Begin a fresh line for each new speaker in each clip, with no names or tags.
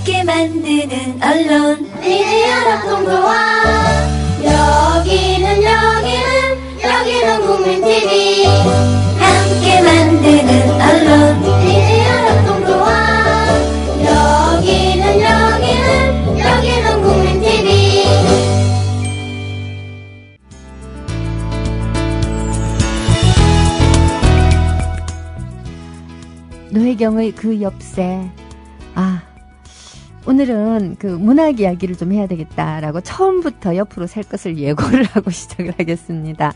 함께 만드는 언론
미디어 협동조합. 여기는 국민TV.
함께 만드는 언론
미디어 협동조합. 여기는 국민TV.
노혜경의 그 엽새. 오늘은 그 문학 이야기를 좀 해야 되겠다라고 처음부터 옆으로 셀 것을 예고를 하고 시작을 하겠습니다.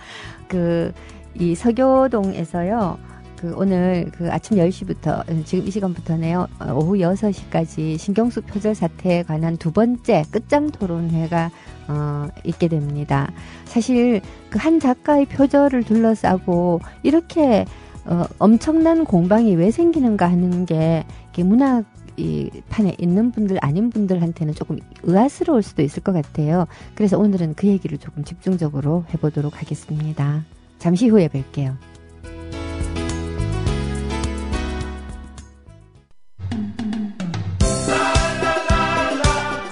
이 서교동에서요, 오늘 아침 10시부터, 지금 이 시간부터네요, 오후 6시까지 신경숙 표절 사태에 관한 두 번째 끝장 토론회가, 있게 됩니다. 사실 한 작가의 표절을 둘러싸고 이렇게, 엄청난 공방이 왜 생기는가 하는 게, 문학 이 판에 있는 분들 아닌 분들한테는 조금 의아스러울 수도 있을 것 같아요. 그래서 오늘은 그 얘기를 조금 집중적으로 해보도록 하겠습니다. 잠시 후에 뵐게요.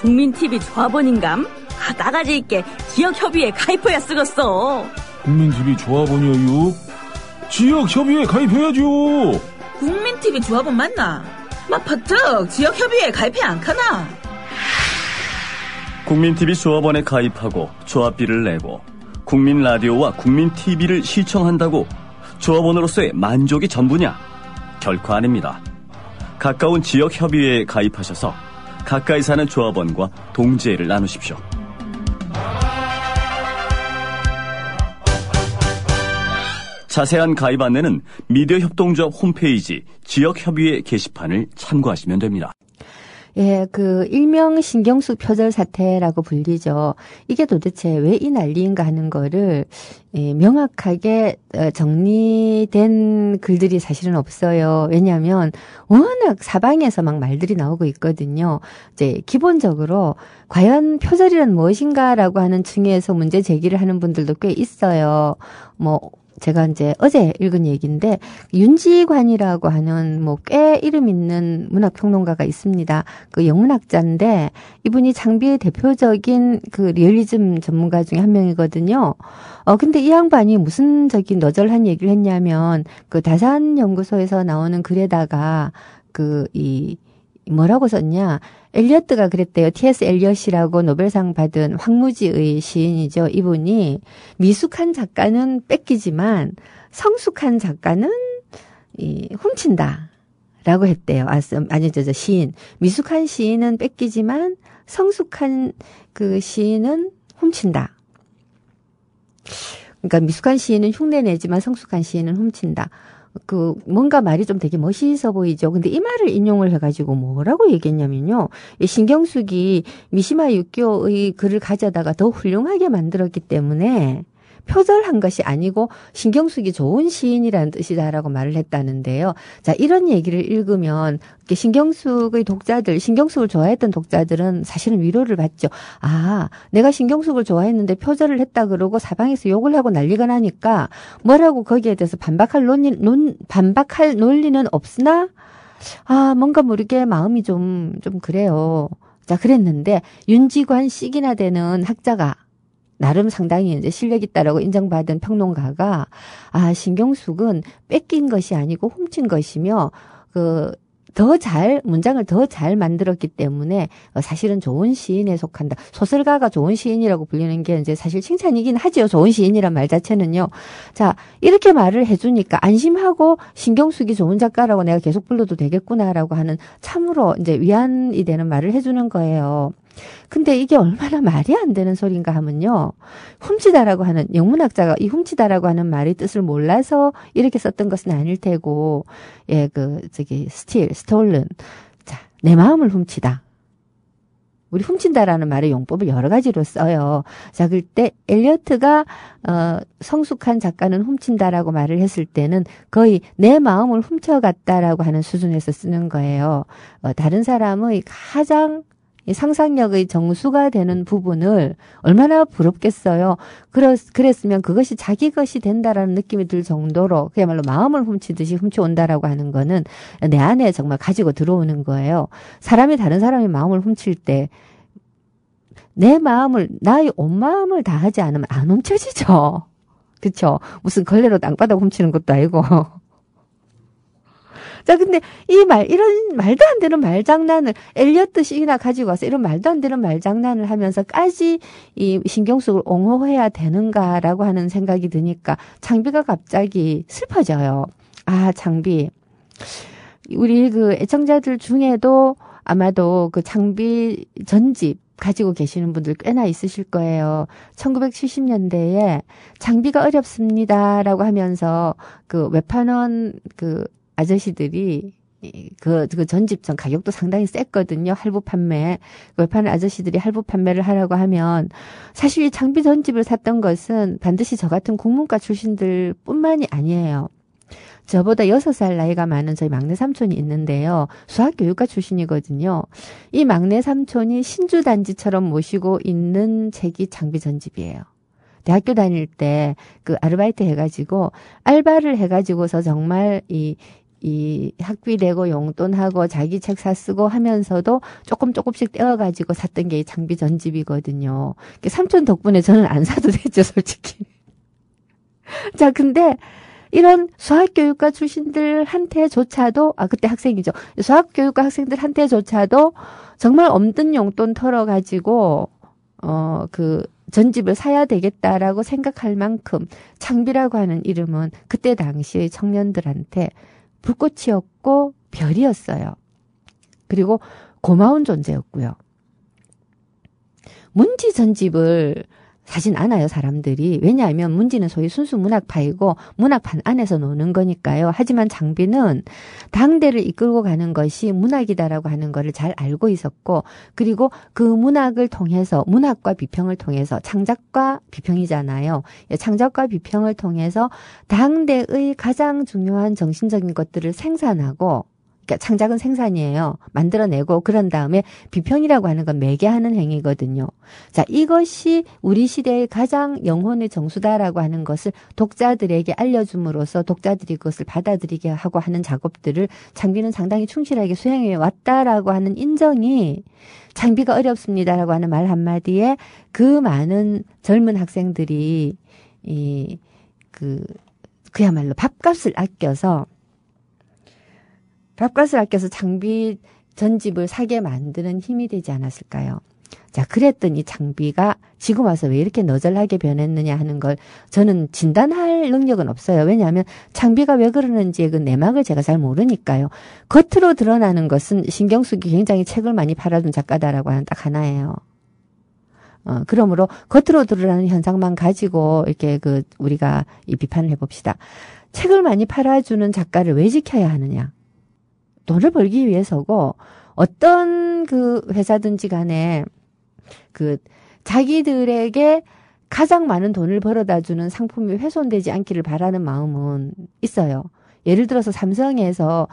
국민TV 조합원인감? 나가지 있게 지역협의회에 가입해야 쓰겠어.
국민TV 조합원이요? 지역협의회에 가입해야죠.
국민TV 조합원 맞나? 퍼뜩 지역협의회에 가입해 안 카나?
국민TV 조합원에 가입하고 조합비를 내고 국민라디오와 국민TV를 시청한다고 조합원으로서의 만족이 전부냐? 결코 아닙니다. 가까운 지역협의회에 가입하셔서 가까이 사는 조합원과 동지애를 나누십시오. 자세한 가입 안내는 미디어 협동조합 홈페이지 지역협의회 게시판을 참고하시면 됩니다.
예, 일명 신경숙 표절 사태라고 불리죠. 이게 도대체 왜 이 난리인가 하는 거를, 명확하게 정리된 글들이 사실은 없어요. 왜냐하면 워낙 사방에서 막 말들이 나오고 있거든요. 이제 기본적으로 과연 표절이란 무엇인가라고 하는 층에서 문제 제기를 하는 분들도 꽤 있어요. 제가 이제 어제 읽은 얘기인데, 윤지관이라고 하는 꽤 이름 있는 문학평론가가 있습니다. 영문학자인데, 이분이 장비의 대표적인 리얼리즘 전문가 중에 한 명이거든요. 근데 이 양반이 무슨 너절한 얘기를 했냐면, 다산연구소에서 나오는 글에다가, 뭐라고 썼냐. 엘리어트가 그랬대요. T.S. 엘리엇이라고 노벨상 받은 황무지의 시인이죠. 이분이 미숙한 작가는 뺏기지만 성숙한 작가는 훔친다. 라고 했대요. 시인. 미숙한 시인은 뺏기지만 성숙한 시인은 훔친다. 그러니까 미숙한 시인은 흉내내지만 성숙한 시인은 훔친다. 뭔가 말이 좀 되게 멋있어 보이죠. 근데 이 말을 인용을 해가지고 뭐라고 얘기했냐면요. 이 신경숙이 미시마 육교의 글을 가져다가 더 훌륭하게 만들었기 때문에 표절한 것이 아니고 신경숙이 좋은 시인이라는 뜻이다라고 말을 했다는데요. 자, 이런 얘기를 읽으면 신경숙의 독자들, 신경숙을 좋아했던 독자들은 사실은 위로를 받죠. 내가 신경숙을 좋아했는데 표절을 했다 그러고 사방에서 욕을 하고 난리가 나니까 뭐라고 거기에 대해서 반박할 논리는 없으나 뭔가 모르게 마음이 좀 그래요. 자, 그랬는데 윤지관 씩이나 되는 학자가 나름 상당히 이제 실력 있다라고 인정받은 평론가가 신경숙은 뺏긴 것이 아니고 훔친 것이며 문장을 더 잘 만들었기 때문에 사실은 좋은 시인에 속한다. 소설가가 좋은 시인이라고 불리는 게 이제 사실 칭찬이긴 하죠. 좋은 시인이란 말 자체는요. 자, 이렇게 말을 해주니까 안심하고 신경숙이 좋은 작가라고 내가 계속 불러도 되겠구나라고 하는 참으로 이제 위안이 되는 말을 해주는 거예요. 근데 이게 얼마나 말이 안 되는 소린가 하면요. 훔치다라고 하는, 영문학자가 이 훔치다라고 하는 말의 뜻을 몰라서 이렇게 썼던 것은 아닐 테고, stolen. 자, 내 마음을 훔치다. 우리 훔친다라는 말의 용법을 여러 가지로 써요. 자, 그때 엘리어트가 성숙한 작가는 훔친다라고 말을 했을 때는 거의 내 마음을 훔쳐갔다라고 하는 수준에서 쓰는 거예요. 다른 사람의 가장 이 상상력의 정수가 되는 부분을 얼마나 부럽겠어요. 그랬으면 그것이 자기 것이 된다라는 느낌이 들 정도로 그야말로 마음을 훔치듯이 훔쳐온다라고 하는 거는 내 안에 정말 가지고 들어오는 거예요. 사람이 다른 사람의 마음을 훔칠 때 내 마음을, 나의 온 마음을 다하지 않으면 안 훔쳐지죠. 그쵸? 무슨 걸레로 땅바닥 훔치는 것도 아니고. 자, 근데 이런 말도 안 되는 말장난을 엘리어트식이나 가지고 와서 이런 말도 안 되는 말장난을 하면서까지 이 신경숙을 옹호해야 되는가라고 하는 생각이 드니까 장비가 갑자기 슬퍼져요. 아, 장비. 우리 그 애청자들 중에도 아마도 그 장비 전집 가지고 계시는 분들 꽤나 있으실 거예요. 1970년대에 장비가 어렵습니다라고 하면서 그 외판원 그 아저씨들이 그 전집전 가격도 상당히 셌거든요. 할부 판매. 외판원 아저씨들이 할부 판매를 하라고 하면 사실 이 장비 전집을 샀던 것은 반드시 저 같은 국문과 출신들 뿐만이 아니에요. 저보다 6살 나이가 많은 저희 막내 삼촌이 있는데요. 수학교육과 출신이거든요. 이 막내 삼촌이 신주단지처럼 모시고 있는 책이 장비 전집이에요. 대학교 다닐 때 그 아르바이트 해가지고 알바를 해가지고서 정말 이 학비 내고 용돈하고 자기 책 사쓰고 하면서도 조금씩 떼어가지고 샀던 게 이 장비 전집이거든요. 삼촌 덕분에 저는 안 사도 됐죠, 솔직히. 자, 근데 이런 수학교육과 출신들한테조차도, 그때 학생이죠. 수학교육과 학생들한테조차도 정말 없는 용돈 털어가지고, 그 전집을 사야 되겠다라고 생각할 만큼 장비라고 하는 이름은 그때 당시의 청년들한테 불꽃이었고 별이었어요. 그리고 고마운 존재였고요. 문지 전집을 사진 않아요, 사람들이. 왜냐하면 문지는 소위 순수 문학파이고 문학판 안에서 노는 거니까요. 하지만 장비는 당대를 이끌고 가는 것이 문학이다라고 하는 거를 잘 알고 있었고, 그리고 그 문학을 통해서, 문학과 비평을 통해서, 창작과 비평이잖아요. 창작과 비평을 통해서 당대의 가장 중요한 정신적인 것들을 생산하고, 그러니까 창작은 생산이에요. 만들어내고 그런 다음에 비평이라고 하는 건 매개하는 행위거든요. 자, 이것이 우리 시대의 가장 영혼의 정수다라고 하는 것을 독자들에게 알려줌으로써 독자들이 그것을 받아들이게 하고 하는 작업들을 장비는 상당히 충실하게 수행해 왔다라고 하는 인정이 장비가 어렵습니다라고 하는 말 한마디에 그 많은 젊은 학생들이 그야말로 밥값을 아껴서 장비 전집을 사게 만드는 힘이 되지 않았을까요? 자, 그랬더니 장비가 지금 와서 왜 이렇게 너절하게 변했느냐 하는 걸 저는 진단할 능력은 없어요. 왜냐하면 장비가 왜 그러는지의 그 내막을 제가 잘 모르니까요. 겉으로 드러나는 것은 신경숙이 굉장히 책을 많이 팔아준 작가다라고 하는 딱 하나예요. 그러므로 겉으로 드러나는 현상만 가지고 이렇게 우리가 이 비판을 해봅시다. 책을 많이 팔아주는 작가를 왜 지켜야 하느냐? 돈을 벌기 위해서고, 어떤 회사든지 간에 자기들에게 가장 많은 돈을 벌어다 주는 상품이 훼손되지 않기를 바라는 마음은 있어요. 예를 들어서 삼성에서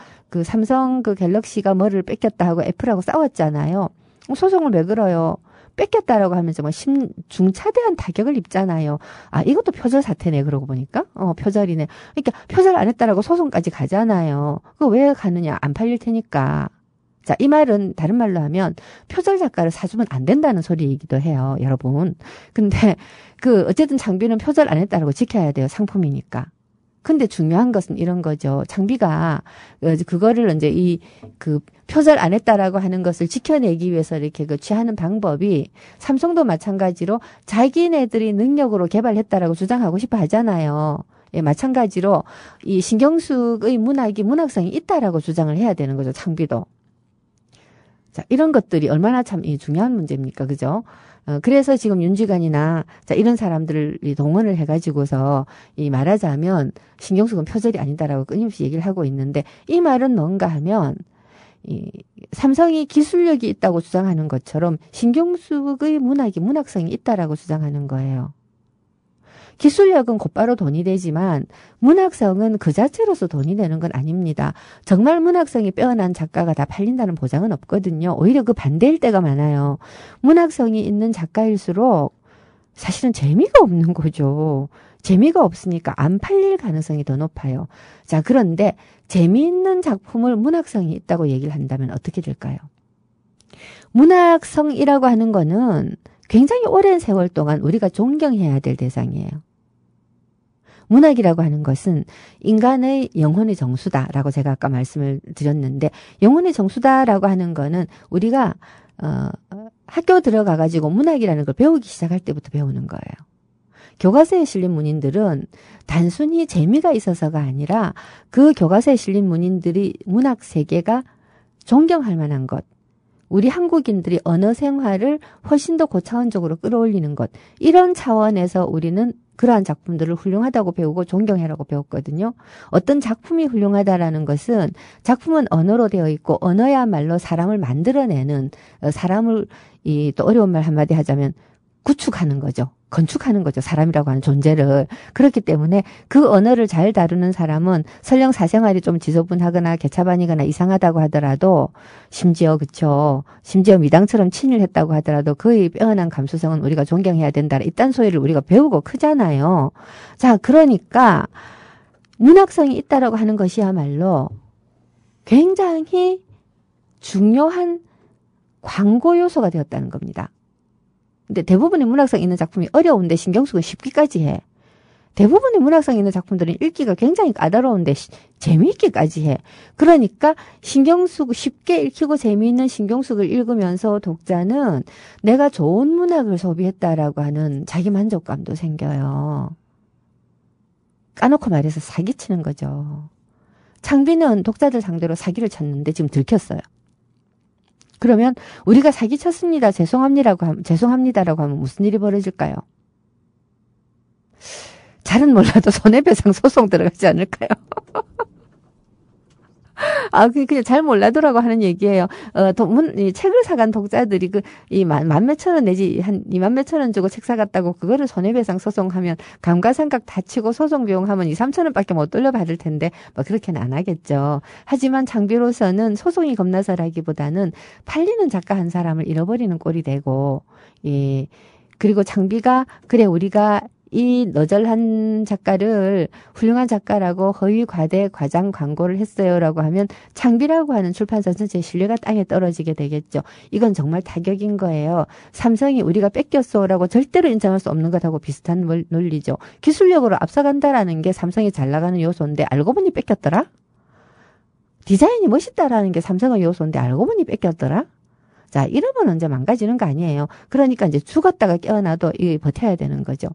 삼성 갤럭시가 뭐를 뺏겼다 하고 애플하고 싸웠잖아요. 소송을 왜 걸어요? 뺏겼다라고 하면서 중차대한 타격을 입잖아요. 이것도 표절 사태네, 그러고 보니까. 표절이네. 그러니까 표절 안 했다라고 소송까지 가잖아요. 그거 왜 가느냐? 안 팔릴 테니까. 자, 이 말은 다른 말로 하면 표절 작가를 사주면 안 된다는 소리이기도 해요, 여러분. 근데 어쨌든 장비는 표절 안 했다라고 지켜야 돼요, 상품이니까. 근데 중요한 것은 이런 거죠. 장비가 그거를 이제 표절 안 했다라고 하는 것을 지켜내기 위해서 이렇게 취하는 방법이, 삼성도 마찬가지로 자기네들이 능력으로 개발했다라고 주장하고 싶어 하잖아요. 예, 마찬가지로 이 신경숙의 문학이 문학성이 있다라고 주장을 해야 되는 거죠, 장비도. 자, 이런 것들이 얼마나 참 중요한 문제입니까? 그죠? 그래서 지금 윤지관이나 이런 사람들을 동원을 해가지고서 말하자면 신경숙은 표절이 아니다라고 끊임없이 얘기를 하고 있는데, 이 말은 뭔가 하면 삼성이 기술력이 있다고 주장하는 것처럼 신경숙의 문학이 문학성이 있다라고 주장하는 거예요. 기술력은 곧바로 돈이 되지만 문학성은 그 자체로서 돈이 되는 건 아닙니다. 정말 문학성이 빼어난 작가가 다 팔린다는 보장은 없거든요. 오히려 그 반대일 때가 많아요. 문학성이 있는 작가일수록 사실은 재미가 없는 거죠. 재미가 없으니까 안 팔릴 가능성이 더 높아요. 자, 그런데 재미있는 작품을 문학성이 있다고 얘기를 한다면 어떻게 될까요? 문학성이라고 하는 거는 굉장히 오랜 세월 동안 우리가 존경해야 될 대상이에요. 문학이라고 하는 것은 인간의 영혼의 정수다라고 제가 아까 말씀을 드렸는데, 영혼의 정수다라고 하는 거는 우리가 학교 들어가가지고 문학이라는 걸 배우기 시작할 때부터 배우는 거예요. 교과서에 실린 문인들은 단순히 재미가 있어서가 아니라 그 교과서에 실린 문인들이 문학 세계가 존경할 만한 것, 우리 한국인들이 언어 생활을 훨씬 더 고차원적으로 끌어올리는 것, 이런 차원에서 우리는 그러한 작품들을 훌륭하다고 배우고 존경해라고 배웠거든요. 어떤 작품이 훌륭하다라는 것은 작품은 언어로 되어 있고 언어야말로 사람을 만들어내는, 사람을 또 어려운 말 한마디 하자면 구축하는 거죠. 건축하는 거죠. 사람이라고 하는 존재를. 그렇기 때문에 그 언어를 잘 다루는 사람은 설령 사생활이 좀 지저분하거나 개차반이거나 이상하다고 하더라도 심지어 미당처럼 친일했다고 하더라도 그의 빼어난 감수성은 우리가 존경해야 된다. 이딴 소리를 우리가 배우고 크잖아요. 자, 그러니까 문학성이 있다라고 하는 것이야말로 굉장히 중요한 광고 요소가 되었다는 겁니다. 근데 대부분의 문학성 있는 작품이 어려운데 신경숙은 쉽기까지 해. 대부분의 문학성 있는 작품들은 읽기가 굉장히 까다로운데 재미있기까지 해. 그러니까 신경숙, 쉽게 읽히고 재미있는 신경숙을 읽으면서 독자는 내가 좋은 문학을 소비했다라고 하는 자기 만족감도 생겨요. 까놓고 말해서 사기치는 거죠. 창비는 독자들 상대로 사기를 쳤는데 지금 들켰어요. 그러면 우리가 사기쳤습니다. 죄송합니다라고 하면 무슨 일이 벌어질까요? 잘은 몰라도 손해배상 소송 들어가지 않을까요? 그냥 잘 몰라도라고 하는 얘기예요. 책을 사간 독자들이 만 몇천 원 내지 한 2만 몇천 원 주고 책 사갔다고 그거를 손해배상 소송하면 감가상각 다 치고 소송 비용 하면 2, 3천 원밖에 못 돌려받을 텐데 그렇게는 안 하겠죠. 하지만 장비로서는 소송이 겁나서라기보다는 팔리는 작가 한 사람을 잃어버리는 꼴이 되고, 예. 그리고 장비가 우리가 이 너절한 작가를 훌륭한 작가라고 허위 과대 과장 광고를 했어요라고 하면 창비라고 하는 출판사 전체의 신뢰가 땅에 떨어지게 되겠죠. 이건 정말 타격인 거예요. 삼성이 우리가 뺏겼어라고 절대로 인정할 수 없는 것하고 비슷한 논리죠. 기술력으로 앞서간다라는 게 삼성이 잘 나가는 요소인데 알고 보니 뺏겼더라? 디자인이 멋있다라는 게 삼성의 요소인데 알고 보니 뺏겼더라? 자, 이러면 언제 망가지는 거 아니에요. 그러니까 이제 죽었다가 깨어나도 버텨야 되는 거죠.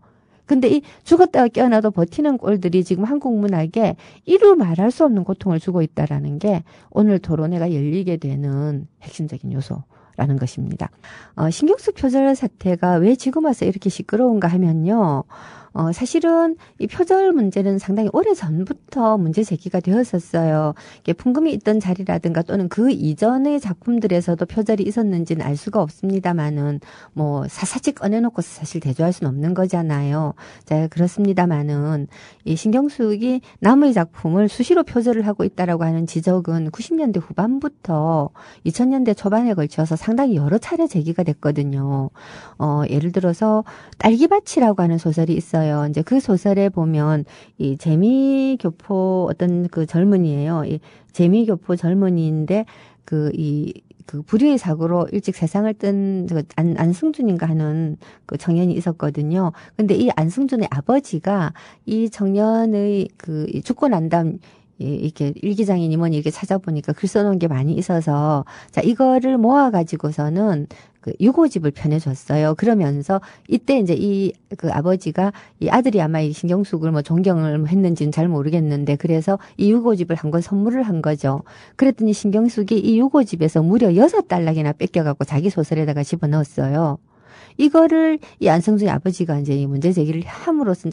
근데 이 죽었다가 깨어나도 버티는 꼴들이 지금 한국 문학에 이루 말할 수 없는 고통을 주고 있다라는 게 오늘 토론회가 열리게 되는 핵심적인 요소라는 것입니다. 신경숙 표절 사태가 왜 지금 와서 이렇게 시끄러운가 하면요. 사실은 이 표절 문제는 상당히 오래 전부터 문제 제기가 되었었어요. 이게 풍금이 있던 자리라든가 또는 그 이전의 작품들에서도 표절이 있었는지는 알 수가 없습니다만은 사사치 꺼내놓고서 사실 대조할 수는 없는 거잖아요. 자, 그렇습니다만은 이 신경숙이 남의 작품을 수시로 표절을 하고 있다라고 하는 지적은 90년대 후반부터 2000년대 초반에 걸쳐서 상당히 여러 차례 제기가 됐거든요. 예를 들어서 딸기밭이라고 하는 소설이 있어요. 이제 그 소설에 보면 이 재미교포 어떤 그 젊은이에요. 이 재미교포 젊은이인데 그 불의의 사고로 일찍 세상을 뜬 안승준인가 하는 그 청년이 있었거든요. 근데 이 안승준의 아버지가 이 청년의 죽고 난 다음 이렇게 일기장이니 뭐니 이렇게 찾아보니까 글 써놓은 게 많이 있어서 자, 이거를 모아가지고서는 유고집을 펴내줬어요. 그러면서 이때 이제 아버지가 이 아들이 아마 이 신경숙을 존경을 했는지는 잘 모르겠는데 그래서 이 유고집을 한 권 선물을 한 거죠. 그랬더니 신경숙이 이 유고집에서 무려 6달락이나 뺏겨갖고 자기 소설에다가 집어넣었어요. 이거를 이 안승준의 아버지가 이제 이 문제 제기를 함으로써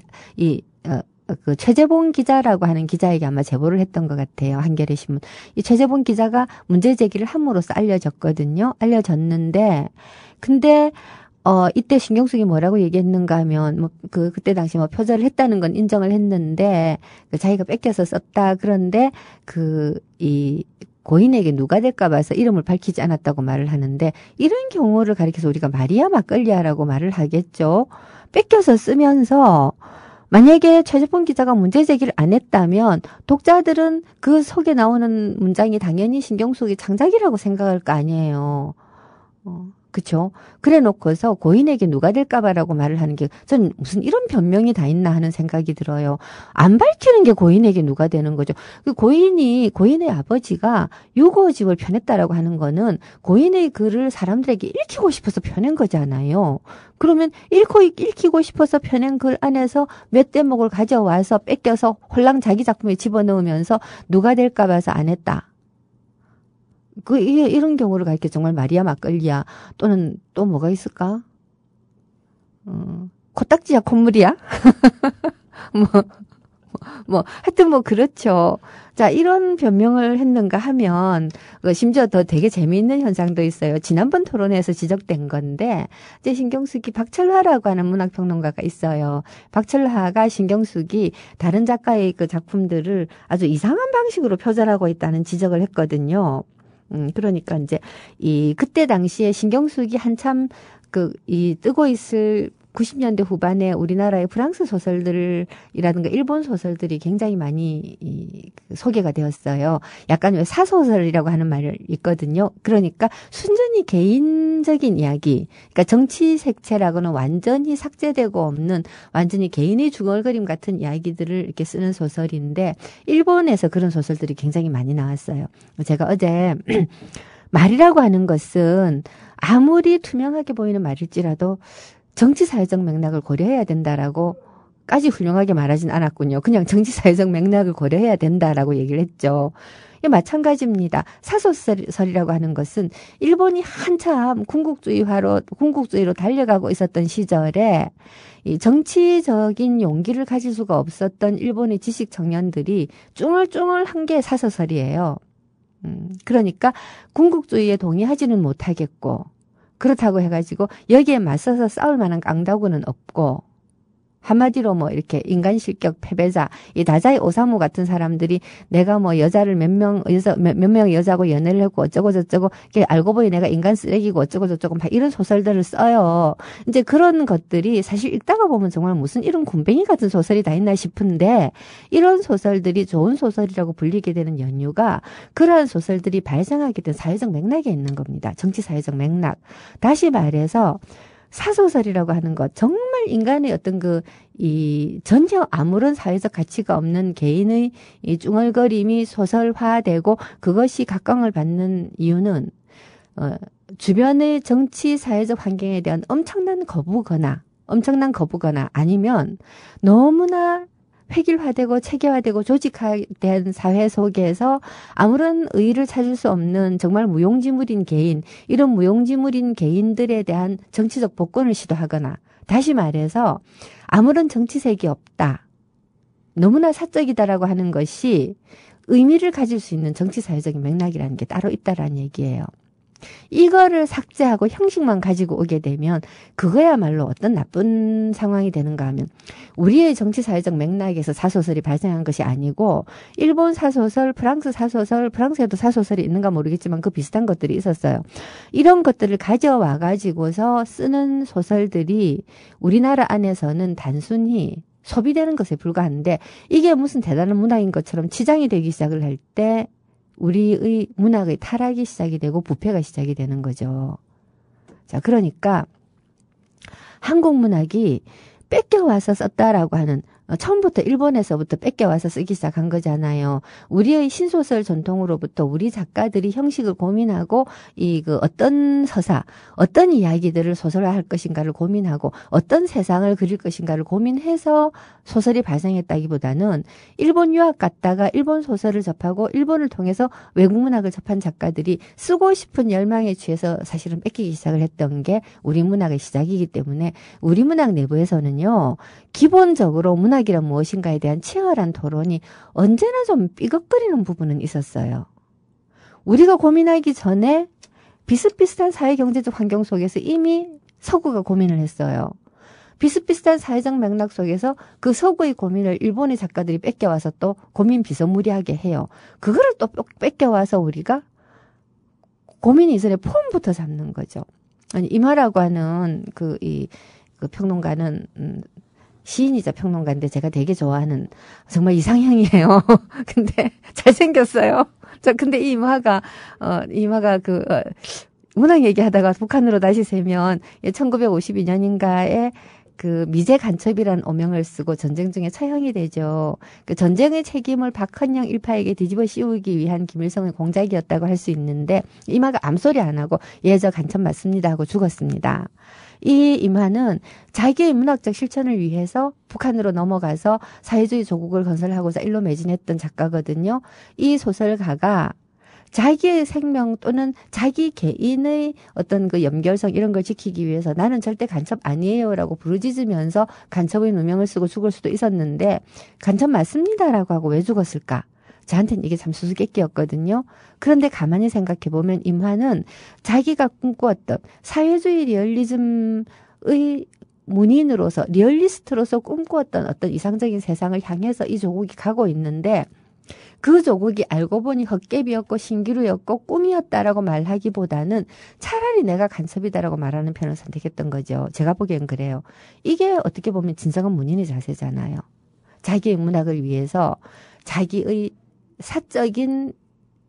최재봉 기자라고 하는 기자에게 아마 제보를 했던 것 같아요. 한겨레 신문. 이 최재봉 기자가 문제 제기를 함으로써 알려졌거든요. 알려졌는데, 근데, 이때 신경숙이 뭐라고 얘기했는가 하면, 그때 당시 표절을 했다는 건 인정을 했는데, 자기가 뺏겨서 썼다. 그런데, 고인에게 누가 될까 봐서 이름을 밝히지 않았다고 말을 하는데, 이런 경우를 가리켜서 우리가 마리아 막걸리아라고 말을 하겠죠. 뺏겨서 쓰면서, 만약에 최재폰 기자가 문제 제기를 안 했다면, 독자들은 그 속에 나오는 문장이 당연히 신경숙이 창작이라고 생각할 거 아니에요. 그쵸? 그래 놓고서 고인에게 누가 될까봐라고 말을 하는 게, 전 무슨 이런 변명이 다 있나 하는 생각이 들어요. 안 밝히는 게 고인에게 누가 되는 거죠. 고인의 아버지가 유고집을 펴냈다라고 하는 거는 고인의 글을 사람들에게 읽히고 싶어서 펴낸 거잖아요. 그러면 읽히고 싶어서 펴낸 글 안에서 몇 대목을 가져와서 뺏겨서 홀랑 자기 작품에 집어넣으면서 누가 될까 봐서 안 했다. 이런 경우를 가리켜 정말 마리아 막걸리야. 또는 또 뭐가 있을까? 코딱지야, 콧물이야? 하여튼 그렇죠. 자, 이런 변명을 했는가 하면, 심지어 더 되게 재미있는 현상도 있어요. 지난번 토론회에서 지적된 건데, 이제 신경숙이 박철하라고 하는 문학평론가가 있어요. 박철하가 신경숙이 다른 작가의 그 작품들을 아주 이상한 방식으로 표절하고 있다는 지적을 했거든요. 그러니까 이제 그때 당시에 신경숙이 한참 뜨고 있을 90년대 후반에 우리나라의 프랑스 소설들이라든가 일본 소설들이 굉장히 많이 소개가 되었어요. 약간 왜 사소설이라고 하는 말이 있거든요. 그러니까 순전히 개인적인 이야기, 그러니까 정치 색채라고는 완전히 삭제되고 없는 완전히 개인의 중얼거림 같은 이야기들을 이렇게 쓰는 소설인데 일본에서 그런 소설들이 굉장히 많이 나왔어요. 제가 어제 말이라고 하는 것은 아무리 투명하게 보이는 말일지라도 정치사회적 맥락을 고려해야 된다라고까지 훌륭하게 말하진 않았군요. 그냥 정치사회적 맥락을 고려해야 된다라고 얘기를 했죠. 마찬가지입니다. 사소설이라고 하는 것은 일본이 한참 군국주의로 달려가고 있었던 시절에 이 정치적인 용기를 가질 수가 없었던 일본의 지식 청년들이 쭝얼쭝얼한 게 사소설이에요. 그러니까 군국주의에 동의하지는 못하겠고 그렇다고 해가지고 여기에 맞서서 싸울 만한 깡다구는 없고 한마디로 이렇게 인간 실격 패배자, 이 다자이 오사무 같은 사람들이 내가 여자를 몇 명의 여자하고 연애를 했고 어쩌고 저쩌고, 알고 보니 내가 인간 쓰레기고 어쩌고 저쩌고 막 이런 소설들을 써요. 이제 그런 것들이 사실 읽다가 보면 정말 무슨 이런 군뱅이 같은 소설이 다 있나 싶은데 이런 소설들이 좋은 소설이라고 불리게 되는 연유가 그러한 소설들이 발생하게 된 사회적 맥락에 있는 겁니다. 정치 사회적 맥락. 다시 말해서 사소설이라고 하는 것, 정말 인간의 어떤 전혀 아무런 사회적 가치가 없는 개인의 이 중얼거림이 소설화되고 그것이 각광을 받는 이유는, 주변의 정치 사회적 환경에 대한 엄청난 거부거나 아니면 너무나 획일화되고 체계화되고 조직화된 사회 속에서 아무런 의의를 찾을 수 없는 정말 무용지물인 개인, 이런 무용지물인 개인들에 대한 정치적 복권을 시도하거나, 다시 말해서 아무런 정치색이 없다, 너무나 사적이다라고 하는 것이 의미를 가질 수 있는 정치사회적인 맥락이라는 게 따로 있다라는 얘기예요. 이거를 삭제하고 형식만 가지고 오게 되면 그거야말로 어떤 나쁜 상황이 되는가 하면 우리의 정치사회적 맥락에서 사소설이 발생한 것이 아니고 일본 사소설, 프랑스 사소설, 프랑스에도 사소설이 있는가 모르겠지만 그 비슷한 것들이 있었어요. 이런 것들을 가져와 가지고서 쓰는 소설들이 우리나라 안에서는 단순히 소비되는 것에 불과한데 이게 무슨 대단한 문학인 것처럼 치장이 되기 시작을 할 때 우리의 문학의 타락이 시작이 되고 부패가 시작이 되는 거죠. 자, 그러니까 한국 문학이 뺏겨와서 썼다라고 하는, 처음부터 일본에서부터 뺏겨와서 쓰기 시작한 거잖아요. 우리의 신소설 전통으로부터 우리 작가들이 형식을 고민하고 어떤 서사, 어떤 이야기들을 소설화할 것인가를 고민하고 어떤 세상을 그릴 것인가를 고민해서 소설이 발생했다기보다는 일본 유학 갔다가 일본 소설을 접하고 일본을 통해서 외국 문학을 접한 작가들이 쓰고 싶은 열망에 취해서 사실은 뺏기기 시작을 했던 게 우리 문학의 시작이기 때문에 우리 문학 내부에서는요, 기본적으로 문학이란 무엇인가에 대한 치열한 토론이 언제나 좀 삐걱거리는 부분은 있었어요. 우리가 고민하기 전에 비슷비슷한 사회 경제적 환경 속에서 이미 서구가 고민을 했어요. 비슷비슷한 사회적 맥락 속에서 그 서구의 고민을 일본의 작가들이 뺏겨와서 또 고민 비스무리하게 해요. 그거를 또 뺏겨와서 우리가 고민 이전에 폼부터 잡는 거죠. 아니, 임하라고 하는 그 평론가는, 시인이자 평론가인데 제가 되게 좋아하는 정말 이상형이에요. 근데 잘생겼어요. 근데 이 임하가 문학 얘기하다가 북한으로 다시 세면 1952년인가에 그 미제 간첩이라는 오명을 쓰고 전쟁 중에 처형이 되죠. 그 전쟁의 책임을 박헌영 일파에게 뒤집어 씌우기 위한 김일성의 공작이었다고 할 수 있는데 임하가 암소리 안 하고 예, 저 간첩 맞습니다 하고 죽었습니다. 이 임하는 자기의 문학적 실천을 위해서 북한으로 넘어가서 사회주의 조국을 건설하고자 일로 매진했던 작가거든요. 이 소설가가 자기의 생명 또는 자기 개인의 어떤 그 연결성 이런 걸 지키기 위해서 나는 절대 간첩 아니에요라고 부르짖으면서 간첩의 누명을 쓰고 죽을 수도 있었는데 간첩 맞습니다라고 하고 왜 죽었을까? 저한테는 이게 참 수수께끼였거든요. 그런데 가만히 생각해보면 임하는 자기가 꿈꾸었던 사회주의 리얼리즘의 문인으로서 리얼리스트로서 꿈꾸었던 어떤 이상적인 세상을 향해서 이 조국이 가고 있는데 그 조국이 알고 보니 헛개비였고 신기루였고 꿈이었다라고 말하기보다는 차라리 내가 간첩이다라고 말하는 편을 선택했던 거죠. 제가 보기엔 그래요. 이게 어떻게 보면 진정한 문인의 자세잖아요. 자기의 문학을 위해서 자기의 사적인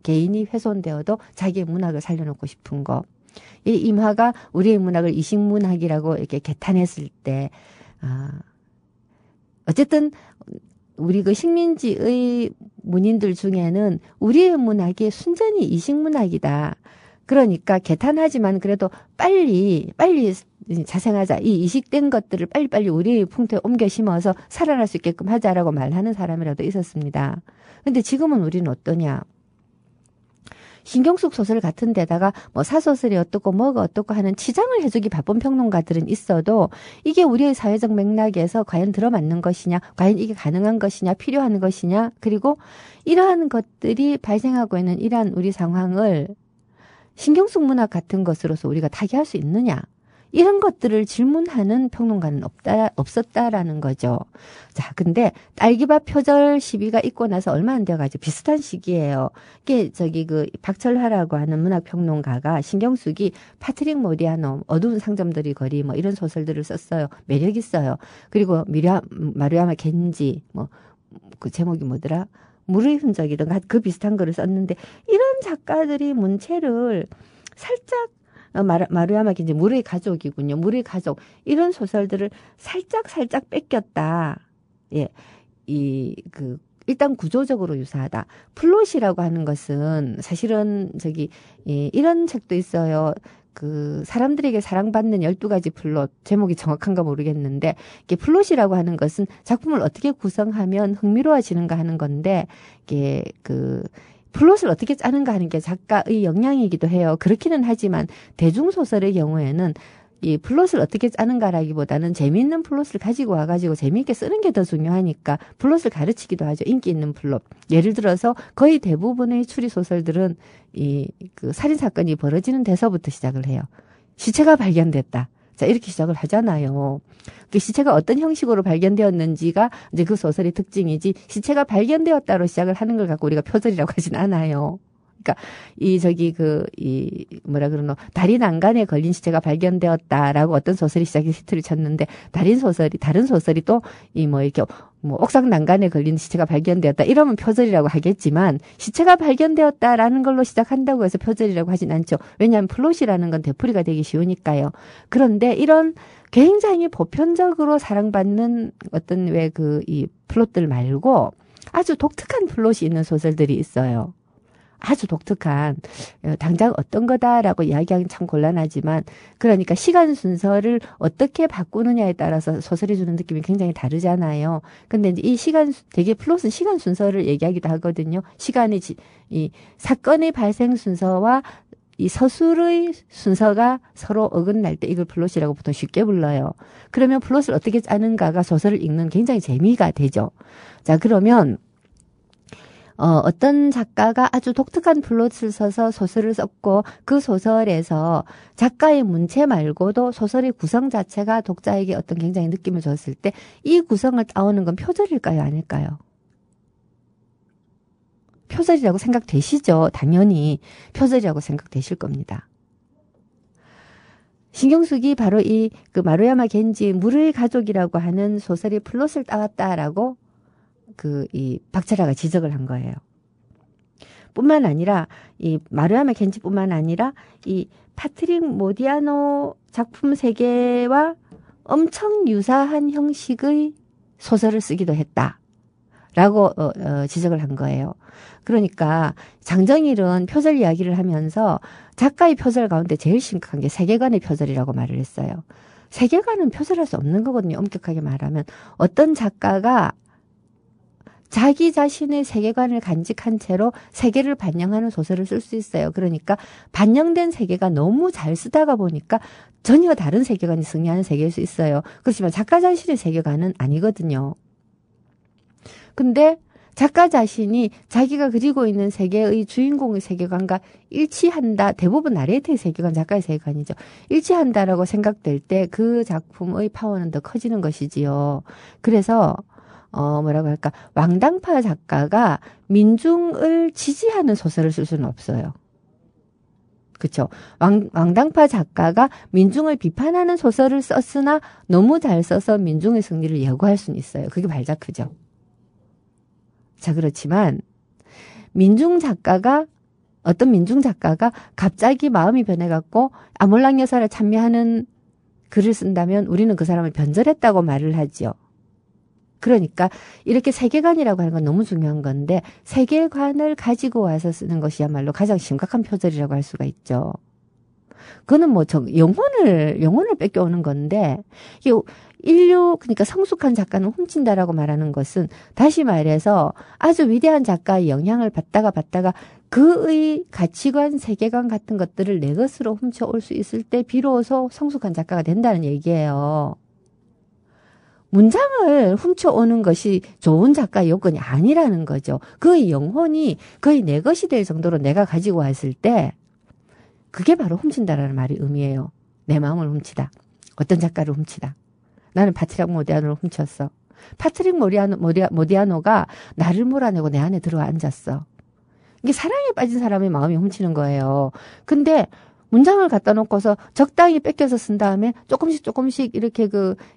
개인이 훼손되어도 자기의 문학을 살려놓고 싶은 거. 이 임하가 우리의 문학을 이식문학이라고 이렇게 개탄했을 때, 어쨌든 우리 그 식민지의 문인들 중에는 우리의 문학이 순전히 이식문학이다. 그러니까 개탄하지만 그래도 빨리 자생하자. 이 이식된 것들을 빨리빨리 우리의 풍토에 옮겨 심어서 살아날 수 있게끔 하자라고 말하는 사람이라도 있었습니다. 근데 지금은 우리는 어떠냐. 신경숙 소설 같은 데다가 뭐 사소설이 어떻고 뭐가 어떻고 하는 치장을 해주기 바쁜 평론가들은 있어도 이게 우리의 사회적 맥락에서 과연 들어맞는 것이냐, 과연 이게 가능한 것이냐, 필요한 것이냐, 그리고 이러한 것들이 발생하고 있는 이러한 우리 상황을 신경숙 문학 같은 것으로서 우리가 타개할 수 있느냐, 이런 것들을 질문하는 평론가는 없었다라는 거죠. 자, 근데 딸기밭 표절 시비가 있고 나서 얼마 안 되어가지고 비슷한 시기예요. 이게 박철하라고 하는 문학평론가가 신경숙이 파트릭 모디아노, 어두운 상점들의 거리 뭐 이런 소설들을 썼어요. 매력 있어요. 그리고 마루야마 겐지 그 제목이 뭐더라? 물의 흔적이든가 그 비슷한 거를 썼는데 이런 작가들이 문체를 살짝 마루야마 겐지 물의 가족이군요. 물의 가족 이런 소설들을 살짝 뺏겼다. 예, 일단 구조적으로 유사하다. 플롯이라고 하는 것은 사실은 이런 책도 있어요. 사람들에게 사랑받는 12가지 플롯, 제목이 정확한가 모르겠는데, 이게 플롯이라고 하는 것은 작품을 어떻게 구성하면 흥미로워지는가 하는 건데, 이게 플롯을 어떻게 짜는가 하는 게 작가의 역량이기도 해요. 그렇기는 하지만 대중소설의 경우에는 이 플롯을 어떻게 짜는가라기보다는 재미있는 플롯을 가지고 와가지고 재미있게 쓰는 게 더 중요하니까 플롯을 가르치기도 하죠. 인기 있는 플롯. 예를 들어서 거의 대부분의 추리소설들은 살인사건이 벌어지는 데서부터 시작을 해요. 시체가 발견됐다. 자, 이렇게 시작을 하잖아요. 그 시체가 어떤 형식으로 발견되었는지가 이제 그 소설의 특징이지, 시체가 발견되었다로 시작을 하는 걸 갖고 우리가 표절이라고 하진 않아요. 그러니까 달인 안간에 걸린 시체가 발견되었다라고 어떤 소설이 시작이 히트를 쳤는데, 다른 소설이 또 옥상 난간에 걸린 시체가 발견되었다 이러면 표절이라고 하겠지만, 시체가 발견되었다라는 걸로 시작한다고 해서 표절이라고 하진 않죠. 왜냐하면 플롯이라는 건 되풀이가 되기 쉬우니까요. 그런데 이런 굉장히 보편적으로 사랑받는 어떤 이 플롯들 말고 아주 독특한 플롯이 있는 소설들이 있어요. 아주 독특한, 당장 어떤 거다라고 이야기하기는 참 곤란하지만, 그러니까 시간 순서를 어떻게 바꾸느냐에 따라서 소설이 주는 느낌이 굉장히 다르잖아요. 근데 이제 되게 플롯은 시간 순서를 얘기하기도 하거든요. 이 사건의 발생 순서와 이 서술의 순서가 서로 어긋날 때 이걸 플롯이라고 보통 쉽게 불러요. 그러면 플롯을 어떻게 짜는가가 소설을 읽는 굉장히 재미가 되죠. 자, 그러면 어떤 작가가 아주 독특한 플롯을 써서 소설을 썼고 그 소설에서 작가의 문체 말고도 소설의 구성 자체가 독자에게 어떤 굉장히 느낌을 줬을 때 이 구성을 따오는 건 표절일까요? 아닐까요? 표절이라고 생각되시죠? 당연히 표절이라고 생각되실 겁니다. 신경숙이 바로 그 마루야마 겐지 물의 가족이라고 하는 소설의 플롯을 따왔다라고 이 박철아가 지적을 한 거예요. 뿐만 아니라 이 마루야마 겐지뿐만 아니라 이 파트릭 모디아노 작품 세계와 엄청 유사한 형식의 소설을 쓰기도 했다라고 지적을 한 거예요. 그러니까 장정일은 표절 이야기를 하면서 작가의 표절 가운데 제일 심각한 게 세계관의 표절이라고 말을 했어요. 세계관은 표절할 수 없는 거거든요. 엄격하게 말하면. 어떤 작가가 자기 자신의 세계관을 간직한 채로 세계를 반영하는 소설을 쓸 수 있어요. 그러니까 반영된 세계가 너무 잘 쓰다가 보니까 전혀 다른 세계관이 승리하는 세계일 수 있어요. 그렇지만 작가 자신의 세계관은 아니거든요. 근데 작가 자신이 자기가 그리고 있는 세계의 주인공의 세계관과 일치한다. 대부분 나레이터의 세계관, 작가의 세계관이죠. 일치한다라고 생각될 때 그 작품의 파워는 더 커지는 것이지요. 그래서 뭐라고 할까, 왕당파 작가가 민중을 지지하는 소설을 쓸 수는 없어요. 그렇죠. 왕당파 작가가 민중을 비판하는 소설을 썼으나 너무 잘 써서 민중의 승리를 예고할 수는 있어요. 그게 발자크죠. 자, 그렇지만 어떤 민중 작가가 갑자기 마음이 변해갖고 아몰랑 여사를 찬미하는 글을 쓴다면 우리는 그 사람을 변절했다고 말을 하죠. 그러니까 이렇게 세계관이라고 하는 건 너무 중요한 건데 세계관을 가지고 와서 쓰는 것이야말로 가장 심각한 표절이라고 할 수가 있죠. 그거는 뭐 영혼을 뺏겨오는 건데 그러니까 성숙한 작가는 훔친다라고 말하는 것은 다시 말해서 아주 위대한 작가의 영향을 받다가 그의 가치관, 세계관 같은 것들을 내 것으로 훔쳐올 수 있을 때 비로소 성숙한 작가가 된다는 얘기예요. 문장을 훔쳐오는 것이 좋은 작가의 요건이 아니라는 거죠. 그의 영혼이 거의 내 것이 될 정도로 내가 가지고 왔을 때 그게 바로 훔친다라는 말이 의미해요. 내 마음을 훔치다. 어떤 작가를 훔치다. 나는 파트릭 모디아노를 훔쳤어. 파트릭 모디아노가 나를 몰아내고 내 안에 들어와 앉았어. 이게 사랑에 빠진 사람의 마음이 훔치는 거예요. 근데 문장을 갖다 놓고서 적당히 뺏겨서 쓴 다음에 조금씩 이렇게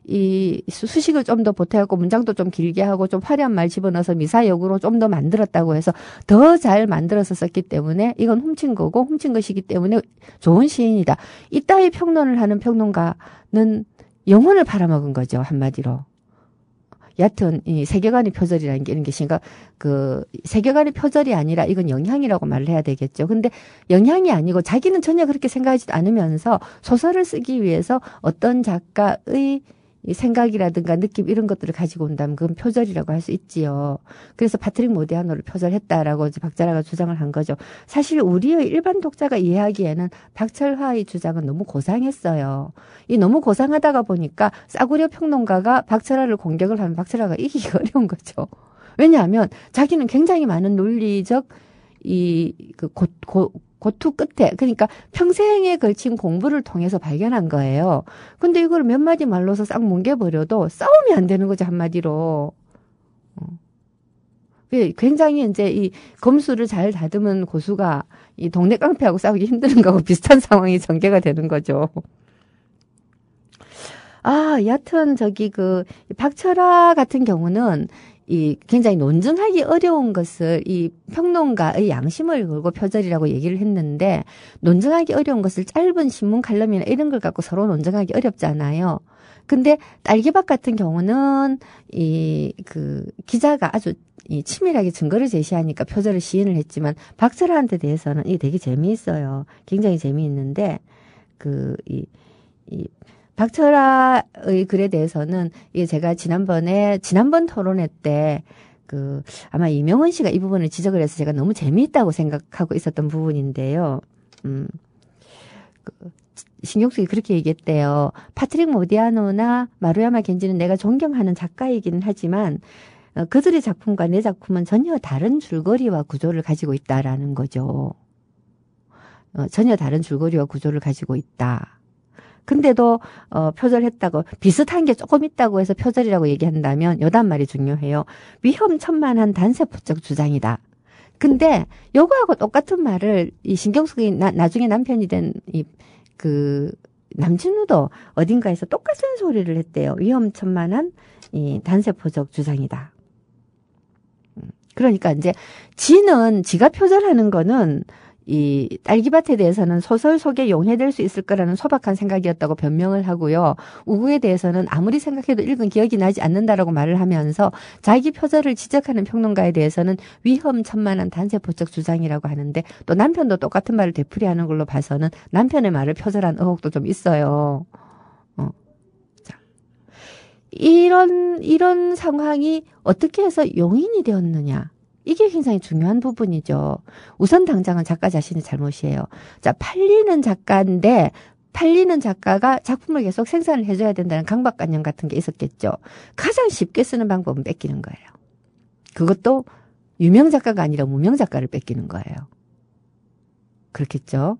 이 수식을 좀 더 보태갖고 문장도 좀 길게 하고 좀 화려한 말 집어넣어서 미사역으로 좀 더 만들었다고 해서 더 잘 만들어서 썼기 때문에 이건 훔친 거고 훔친 것이기 때문에 좋은 시인이다. 이따위 평론을 하는 평론가는 영혼을 팔아먹은 거죠. 한마디로. 여하튼 이 세계관의 표절이라는 게 이런 게 세계관의 표절이 아니라 이건 영향이라고 말을 해야 되겠죠. 근데 영향이 아니고 자기는 전혀 그렇게 생각하지도 않으면서 소설을 쓰기 위해서 어떤 작가의 생각이라든가 느낌 이런 것들을 가지고 온다면 그건 표절이라고 할 수 있지요. 그래서 파트릭 모디아노를 표절했다라고 이제 박철화가 주장을 한 거죠. 사실 우리의 일반 독자가 이해하기에는 박철화의 주장은 너무 고상했어요. 너무 고상하다가 보니까 싸구려 평론가가 박철화를 공격을 하면 박철화가 이기기가 어려운 거죠. 왜냐하면 자기는 굉장히 많은 논리적 고투 끝에, 그러니까 평생에 걸친 공부를 통해서 발견한 거예요. 근데 이걸 몇 마디 말로서 싹 뭉개버려도 싸움이 안 되는 거죠, 한마디로. 굉장히 이제 이 검수를 잘 다듬은 고수가 이 동네 깡패하고 싸우기 힘드는 거하고 비슷한 상황이 전개가 되는 거죠. 여하튼 박철화 같은 경우는 굉장히 논증하기 어려운 것을 이 평론가의 양심을 걸고 표절이라고 얘기를 했는데 논증하기 어려운 것을 짧은 신문 칼럼이나 이런 걸 갖고 서로 논증하기 어렵잖아요. 근데 딸기밭 같은 경우는 기자가 아주 치밀하게 증거를 제시하니까 표절을 시인을 했지만 박철화한테 대해서는 이게 되게 재미있어요. 굉장히 재미있는데 박철화의 글에 대해서는 제가 지난번 토론회 때 아마 이명원 씨가 이 부분을 지적을 해서 제가 너무 재미있다고 생각하고 있었던 부분인데요. 신경숙이 그렇게 얘기했대요. 파트릭 모디아노나 마루야마 겐지는 내가 존경하는 작가이기는 하지만 그들의 작품과 내 작품은 전혀 다른 줄거리와 구조를 가지고 있다라는 거죠. 전혀 다른 줄거리와 구조를 가지고 있다. 근데도 표절했다고 비슷한 게 조금 있다고 해서 표절이라고 얘기한다면 요단 말이 중요해요. 위험천만한 단세포적 주장이다. 근데 요거하고 똑같은 말을 이 신경숙이 나중에 남편이 된 그 남진우도 어딘가에서 똑같은 소리를 했대요. 위험천만한 이 단세포적 주장이다. 그러니까 이제 지는 지가 표절하는 거는 이 딸기밭에 대해서는 소설 속에 용해될 수 있을 거라는 소박한 생각이었다고 변명을 하고요. 우구에 대해서는 아무리 생각해도 읽은 기억이 나지 않는다라고 말을 하면서 자기 표절을 지적하는 평론가에 대해서는 위험천만한 단세포적 주장이라고 하는데 또 남편도 똑같은 말을 되풀이하는 걸로 봐서는 남편의 말을 표절한 의혹도 좀 있어요. 자, 이런 상황이 어떻게 해서 용인이 되었느냐. 이게 굉장히 중요한 부분이죠. 우선 당장은 작가 자신의 잘못이에요. 자, 팔리는 작가인데 팔리는 작가가 작품을 계속 생산을 해줘야 된다는 강박관념 같은 게 있었겠죠. 가장 쉽게 쓰는 방법은 뺏기는 거예요. 그것도 유명 작가가 아니라 무명 작가를 뺏기는 거예요. 그렇겠죠.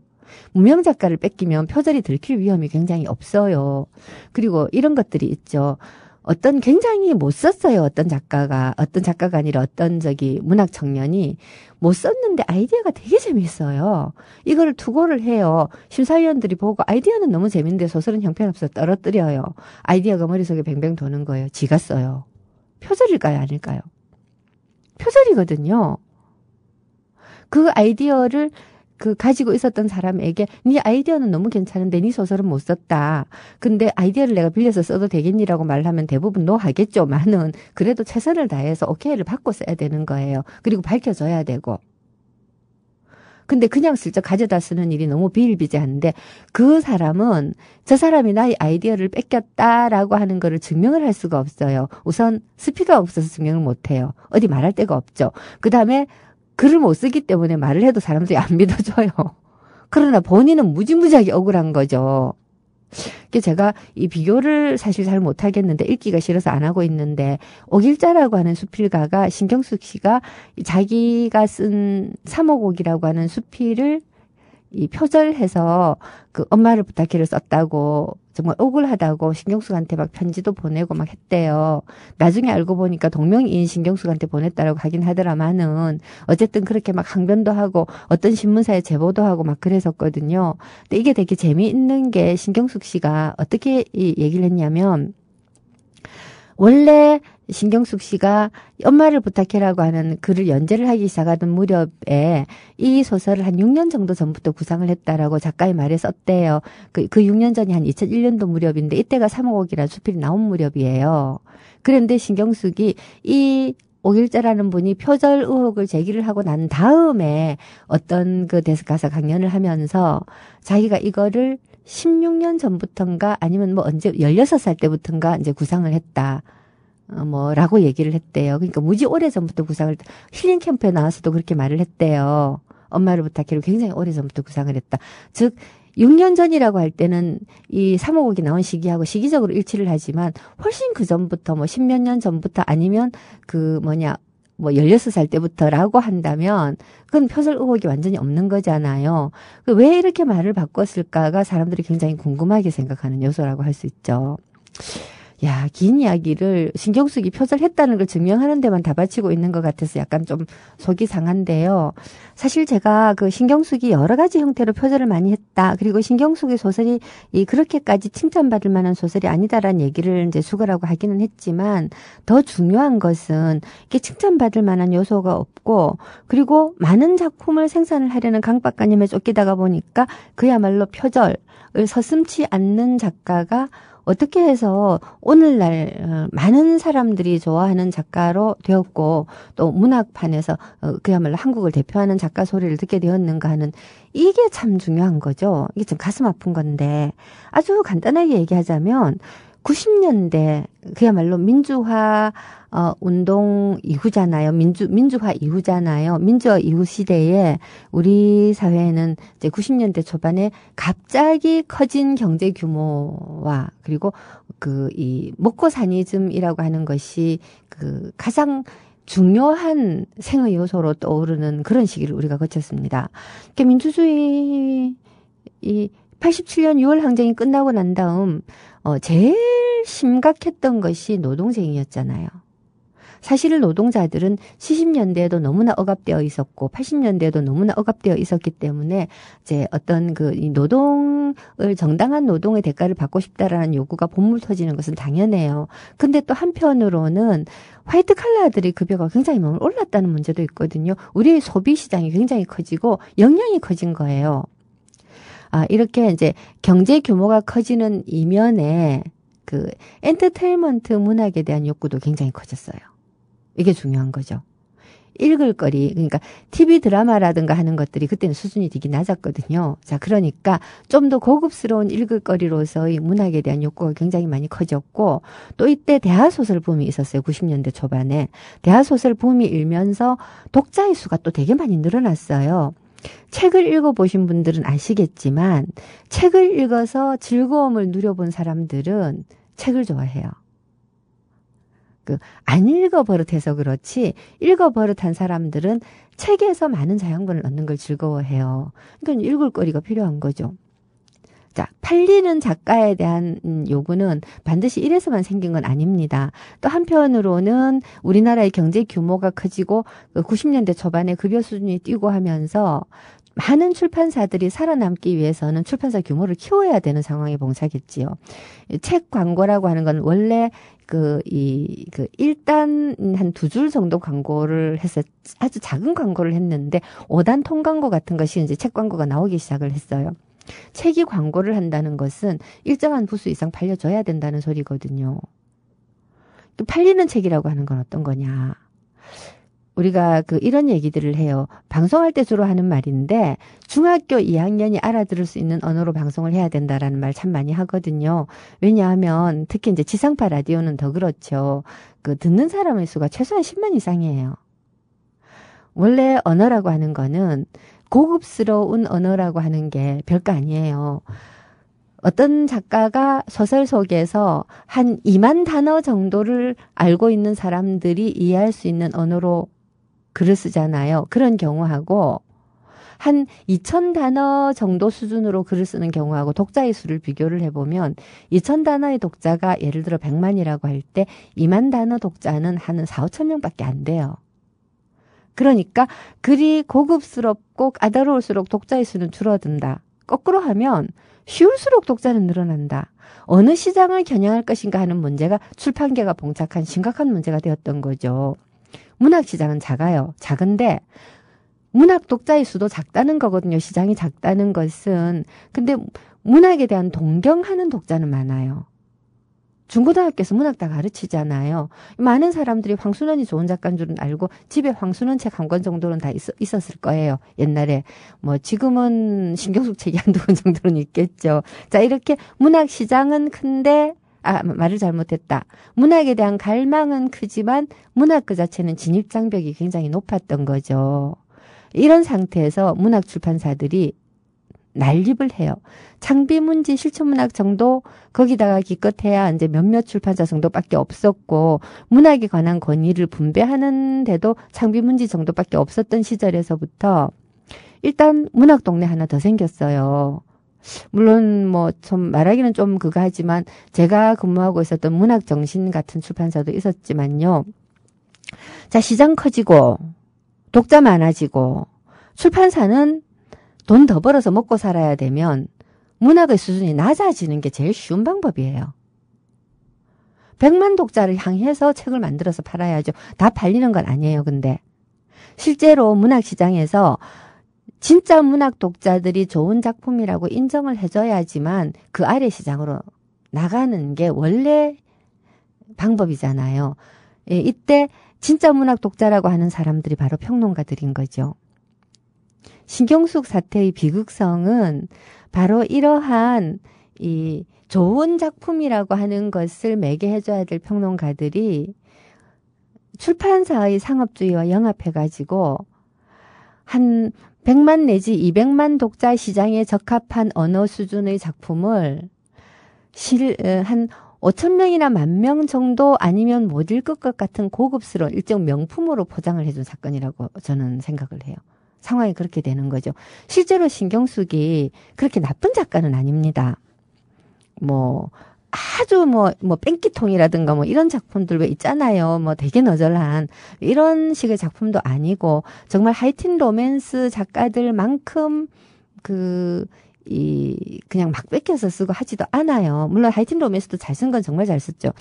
무명 작가를 뺏기면 표절이 들킬 위험이 굉장히 없어요. 그리고 이런 것들이 있죠. 어떤 굉장히 못 썼어요. 어떤 작가가 아니라 어떤 문학 청년이 못 썼는데 아이디어가 되게 재밌어요. 이거를 투고를 해요. 심사위원들이 보고 아이디어는 너무 재밌는데 소설은 형편없어서 떨어뜨려요. 아이디어가 머릿속에 뱅뱅 도는 거예요. 지가 써요. 표절일까요? 아닐까요? 표절이거든요. 그 아이디어를 가지고 있었던 사람에게 네 아이디어는 너무 괜찮은데 네 소설은 못 썼다. 근데 아이디어를 내가 빌려서 써도 되겠니라고 말하면 대부분 노 하겠죠만은 그래도 최선을 다해서 오케이를 받고 써야 되는 거예요. 그리고 밝혀줘야 되고. 근데 그냥 슬쩍 가져다 쓰는 일이 너무 비일비재한데 그 사람은 저 사람이 나의 아이디어를 뺏겼다라고 하는 거를 증명을 할 수가 없어요. 우선 스피가 없어서 증명을 못 해요. 어디 말할 데가 없죠. 그다음에 글을 못 쓰기 때문에 말을 해도 사람들이 안 믿어줘요. 그러나 본인은 무지무지하게 억울한 거죠. 제가 이 비교를 사실 잘 못하겠는데 읽기가 싫어서 안 하고 있는데 옥일자라고 하는 수필가가 신경숙 씨가 자기가 쓴 삼오곡이라고 하는 수필을 이 표절해서 그 엄마를 부탁해를 썼다고 정말 억울하다고 신경숙한테 막 편지도 보내고 막 했대요. 나중에 알고 보니까 동명이인 신경숙한테 보냈다라고 하긴 하더라마는 어쨌든 그렇게 막 항변도 하고 어떤 신문사에 제보도 하고 막 그랬었거든요. 근데 이게 되게 재미있는 게 신경숙 씨가 어떻게 이 얘기를 했냐면 원래 신경숙 씨가 엄마를 부탁해라고 하는 글을 연재를 하기 시작하던 무렵에 이 소설을 한 6년 정도 전부터 구상을 했다라고 작가의 말에 썼대요. 그 6년 전이 한 2001년도 무렵인데 이때가 삼오곡이라는 수필이 나온 무렵이에요. 그런데 신경숙이 이 옥일자라는 분이 표절 의혹을 제기를 하고 난 다음에 어떤 그 데서 가서 강연을 하면서 자기가 이거를 16년 전부터인가 아니면 뭐 언제 16살 때부터인가 이제 구상을 했다. 라고 얘기를 했대요. 그러니까 무지 오래 전부터 구상을, 힐링 캠프에 나와서도 그렇게 말을 했대요. 엄마를 부탁해로 굉장히 오래 전부터 구상을 했다. 즉, 6년 전이라고 할 때는 이 삼오곡이 나온 시기하고 시기적으로 일치를 하지만 훨씬 그 전부터 10몇 년 전부터 아니면 16살 때부터라고 한다면 그건 표절 의혹이 완전히 없는 거잖아요. 왜 이렇게 말을 바꿨을까가 사람들이 굉장히 궁금하게 생각하는 요소라고 할 수 있죠. 야, 긴 이야기를 신경숙이 표절했다는 걸 증명하는 데만 다 바치고 있는 것 같아서 약간 좀 속이 상한데요. 사실 제가 그 신경숙이 여러 가지 형태로 표절을 많이 했다. 그리고 신경숙의 소설이 그렇게까지 칭찬받을 만한 소설이 아니다라는 얘기를 이제 수거라고 하기는 했지만 더 중요한 것은 이게 칭찬받을 만한 요소가 없고 그리고 많은 작품을 생산을 하려는 강박관념에 쫓기다가 보니까 그야말로 표절을 서슴지 않는 작가가 어떻게 해서 오늘날 많은 사람들이 좋아하는 작가로 되었고 또 문학판에서 그야말로 한국을 대표하는 작가 소리를 듣게 되었는가 하는 이게 참 중요한 거죠. 이게 좀 가슴 아픈 건데 아주 간단하게 얘기하자면 90년대 그야말로 민주화 운동 이후잖아요. 민주화 이후잖아요. 민주화 이후 시대에 우리 사회는 이제 90년대 초반에 갑자기 커진 경제 규모와 그리고 이 먹고사니즘이라고 하는 것이 그 가장 중요한 생의 요소로 떠오르는 그런 시기를 우리가 거쳤습니다. 그러니까 민주주의 이 87년 6월 항쟁이 끝나고 난 다음 제일 심각했던 것이 노동쟁이였잖아요. 사실 노동자들은 70년대에도 너무나 억압되어 있었고 80년대에도 너무나 억압되어 있었기 때문에 이제 어떤 이 노동을 정당한 노동의 대가를 받고 싶다라는 요구가 본물 터지는 것은 당연해요. 근데 또 한편으로는 화이트 칼라들의 급여가 굉장히 올랐다는 문제도 있거든요. 우리의 소비 시장이 굉장히 커지고 역량이 커진 거예요. 이렇게 이제 경제 규모가 커지는 이면에 그 엔터테인먼트 문학에 대한 욕구도 굉장히 커졌어요. 이게 중요한 거죠. 읽을 거리, 그러니까 TV 드라마라든가 하는 것들이 그때는 수준이 되게 낮았거든요. 자, 그러니까 좀 더 고급스러운 읽을 거리로서의 문학에 대한 욕구가 굉장히 많이 커졌고, 또 이때 대하소설 붐이 있었어요. 90년대 초반에. 대하소설 붐이 일면서 독자의 수가 또 되게 많이 늘어났어요. 책을 읽어보신 분들은 아시겠지만, 책을 읽어서 즐거움을 누려본 사람들은 책을 좋아해요. 안 읽어버릇해서 그렇지 읽어버릇한 사람들은 책에서 많은 자양분을 얻는 걸 즐거워해요. 그러니까 읽을 거리가 필요한 거죠. 자, 팔리는 작가에 대한 요구는 반드시 이래서만 생긴 건 아닙니다. 또 한편으로는 우리나라의 경제 규모가 커지고 90년대 초반에 급여 수준이 뛰고 하면서 많은 출판사들이 살아남기 위해서는 출판사 규모를 키워야 되는 상황에 봉착했지요. 책 광고라고 하는 건 원래 일단 한 2줄 정도 광고를 해서 아주 작은 광고를 했는데 5단 통광고 같은 것이 이제 책 광고가 나오기 시작을 했어요. 책이 광고를 한다는 것은 일정한 부수 이상 팔려줘야 된다는 소리거든요. 또 팔리는 책이라고 하는 건 어떤 거냐. 우리가 이런 얘기들을 해요. 방송할 때 주로 하는 말인데 중학교 2학년이 알아들을 수 있는 언어로 방송을 해야 된다라는 말 참 많이 하거든요. 왜냐하면 특히 이제 지상파 라디오는 더 그렇죠. 듣는 사람의 수가 최소한 10만 이상이에요. 원래 언어라고 하는 거는 고급스러운 언어라고 하는 게 별거 아니에요. 어떤 작가가 소설 속에서 한 2만 단어 정도를 알고 있는 사람들이 이해할 수 있는 언어로 글을 쓰잖아요. 그런 경우하고 한 2,000단어 정도 수준으로 글을 쓰는 경우하고 독자의 수를 비교를 해보면 2,000단어의 독자가 예를 들어 100만이라고 할 때 2만 단어 독자는 한 4, 5천 명밖에 안 돼요. 그러니까 글이 고급스럽고 까다로울수록 독자의 수는 줄어든다. 거꾸로 하면 쉬울수록 독자는 늘어난다. 어느 시장을 겨냥할 것인가 하는 문제가 출판계가 봉착한 심각한 문제가 되었던 거죠. 문학 시장은 작아요. 작은데 문학 독자의 수도 작다는 거거든요. 시장이 작다는 것은. 근데 문학에 대한 동경하는 독자는 많아요. 중고등학교에서 문학 다 가르치잖아요. 많은 사람들이 황순원이 좋은 작가인 줄은 알고 집에 황순원 책 한 권 정도는 다 있었을 거예요. 옛날에. 지금은 신경숙 책이 한두 권 정도는 있겠죠. 자, 이렇게 문학 시장은 큰데 말을 잘못했다. 문학에 대한 갈망은 크지만 문학 그 자체는 진입장벽이 굉장히 높았던 거죠. 이런 상태에서 문학 출판사들이 난립을 해요. 창비문지 실천문학 정도 거기다가 기껏해야 이제 몇몇 출판사 정도밖에 없었고 문학에 관한 권위를 분배하는데도 창비문지 정도밖에 없었던 시절에서부터 일단 문학 동네 하나 더 생겼어요. 물론 좀 말하기는 좀 그거 하지만 제가 근무하고 있었던 문학정신 같은 출판사도 있었지만요. 자, 시장 커지고 독자 많아지고 출판사는 돈 더 벌어서 먹고 살아야 되면 문학의 수준이 낮아지는 게 제일 쉬운 방법이에요. 100만 독자를 향해서 책을 만들어서 팔아야죠. 다 팔리는 건 아니에요. 근데 실제로 문학 시장에서 진짜 문학 독자들이 좋은 작품이라고 인정을 해줘야지만 그 아래 시장으로 나가는 게 원래 방법이잖아요. 이때 진짜 문학 독자라고 하는 사람들이 바로 평론가들인 거죠. 신경숙 사태의 비극성은 바로 이러한 이 좋은 작품이라고 하는 것을 매개해줘야 될 평론가들이 출판사의 상업주의와 영합해가지고 한 100만 내지 200만 독자 시장에 적합한 언어 수준의 작품을 한 5,000명이나 10,000명 정도 아니면 못 읽을 것 같은 고급스러운 일종 명품으로 포장을 해준 사건이라고 저는 생각을 해요. 상황이 그렇게 되는 거죠. 실제로 신경숙이 그렇게 나쁜 작가는 아닙니다. 아주 뺑기통이라든가 이런 작품들 왜 있잖아요. 되게 너절한 이런 식의 작품도 아니고 정말 하이틴 로맨스 작가들만큼 그냥 막 뺏겨서 쓰고 하지도 않아요. 물론 하이틴 로맨스도 잘 쓴 건 정말 잘 썼죠.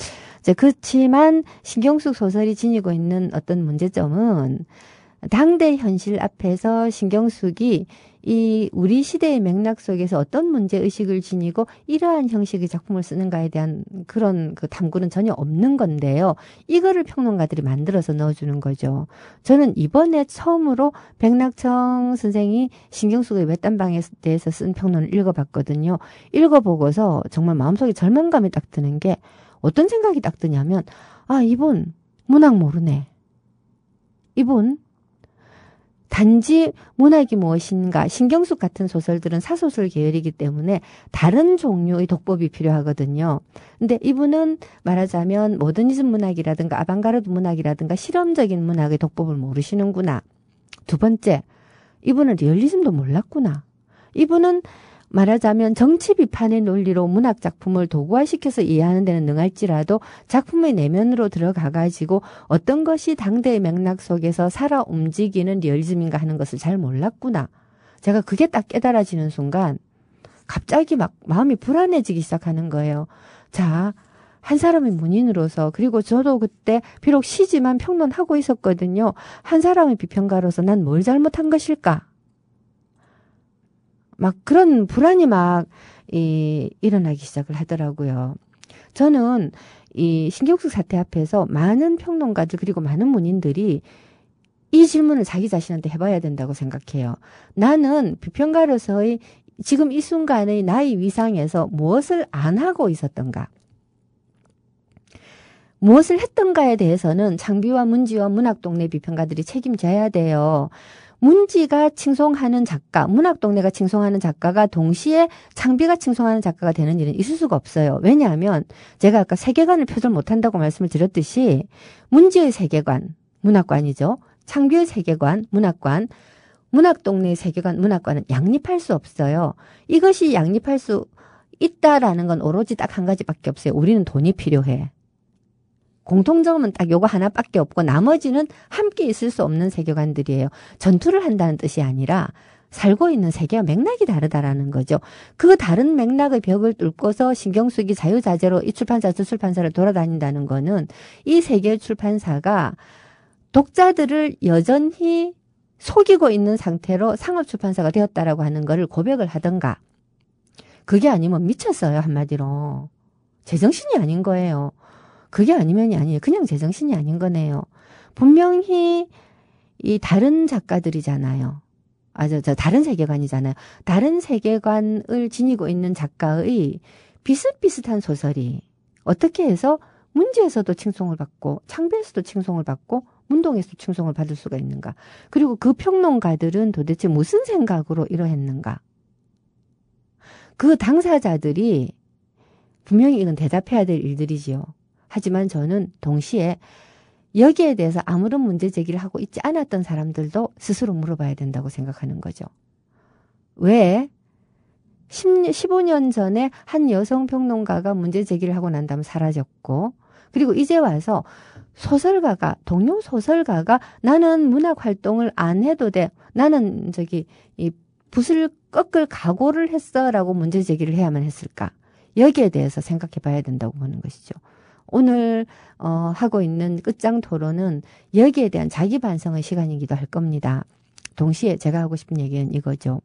그렇지만 신경숙 소설이 지니고 있는 어떤 문제점은 당대 현실 앞에서 신경숙이 이 우리 시대의 맥락 속에서 어떤 문제의식을 지니고 이러한 형식의 작품을 쓰는가에 대한 그런 탐구는 전혀 없는 건데요. 이거를 평론가들이 만들어서 넣어주는 거죠. 저는 이번에 처음으로 백낙청 선생이 신경숙의 외딴방에 대해서 쓴 평론을 읽어봤거든요. 읽어보고서 정말 마음속에 절망감이 딱 드는 게 어떤 생각이 딱 드냐면 이분 문학 모르네. 이분 단지 문학이 무엇인가, 신경숙 같은 소설들은 사소설 계열이기 때문에 다른 종류의 독법이 필요하거든요. 근데 이분은 말하자면 모더니즘 문학이라든가 아방가르드 문학이라든가 실험적인 문학의 독법을 모르시는구나. 두 번째, 이분은 리얼리즘도 몰랐구나. 이분은 말하자면 정치 비판의 논리로 문학 작품을 도구화시켜서 이해하는 데는 능할지라도 작품의 내면으로 들어가가지고 어떤 것이 당대의 맥락 속에서 살아 움직이는 리얼리즘인가 하는 것을 잘 몰랐구나. 제가 그게 딱 깨달아지는 순간 갑자기 막 마음이 불안해지기 시작하는 거예요. 자, 한 사람의 문인으로서, 그리고 저도 그때 비록 시지만 평론하고 있었거든요. 한 사람의 비평가로서 난 뭘 잘못한 것일까? 막 그런 불안이 막 일어나기 시작을 하더라고요. 저는 이 신경숙 사태 앞에서 많은 평론가들 그리고 많은 문인들이 이 질문을 자기 자신한테 해봐야 된다고 생각해요. 나는 비평가로서의 지금 이 순간의 나의 위상에서 무엇을 안 하고 있었던가? 무엇을 했던가에 대해서는 창비와 문지와 문학동네 비평가들이 책임져야 돼요. 문지가 칭송하는 작가, 문학동네가 칭송하는 작가가 동시에 창비가 칭송하는 작가가 되는 일은 있을 수가 없어요. 왜냐하면 제가 아까 세계관을 표절 못한다고 말씀을 드렸듯이 문지의 세계관, 문학관이죠. 창비의 세계관, 문학관, 문학동네의 세계관, 문학관은 양립할 수 없어요. 이것이 양립할 수 있다라는 건 오로지 딱 한 가지밖에 없어요. 우리는 돈이 필요해. 공통점은 딱 요거 하나밖에 없고 나머지는 함께 있을 수 없는 세계관들이에요. 전투를 한다는 뜻이 아니라 살고 있는 세계와 맥락이 다르다라는 거죠. 그 다른 맥락의 벽을 뚫고서 신경숙이 자유자재로 이 출판사 저 출판사를 돌아다닌다는 거는 이 세계 출판사가 독자들을 여전히 속이고 있는 상태로 상업출판사가 되었다라고 하는 거를 고백을 하던가. 그게 아니면 미쳤어요, 한마디로. 제정신이 아닌 거예요. 그게 아니면이 아니에요. 그냥 제정신이 아닌 거네요. 분명히 이 다른 작가들이잖아요. 다른 세계관이잖아요. 다른 세계관을 지니고 있는 작가의 비슷비슷한 소설이 어떻게 해서 문지에서도 칭송을 받고 창비에서도 칭송을 받고 문동에서도 칭송을 받을 수가 있는가. 그리고 그 평론가들은 도대체 무슨 생각으로 이러했는가. 그 당사자들이 분명히 이건 대답해야 될 일들이지요. 하지만 저는 동시에 여기에 대해서 아무런 문제 제기를 하고 있지 않았던 사람들도 스스로 물어봐야 된다고 생각하는 거죠. 왜 15년 전에 한 여성 평론가가 문제 제기를 하고 난 다음에 사라졌고, 그리고 이제 와서 소설가가, 동료 소설가가 나는 문학 활동을 안 해도 돼. 나는 이 붓을 꺾을 각오를 했어라고 문제 제기를 해야만 했을까? 여기에 대해서 생각해 봐야 된다고 보는 것이죠. 오늘 하고 있는 끝장 토론은 여기에 대한 자기 반성의 시간이기도 할 겁니다. 동시에 제가 하고 싶은 얘기는 이거죠.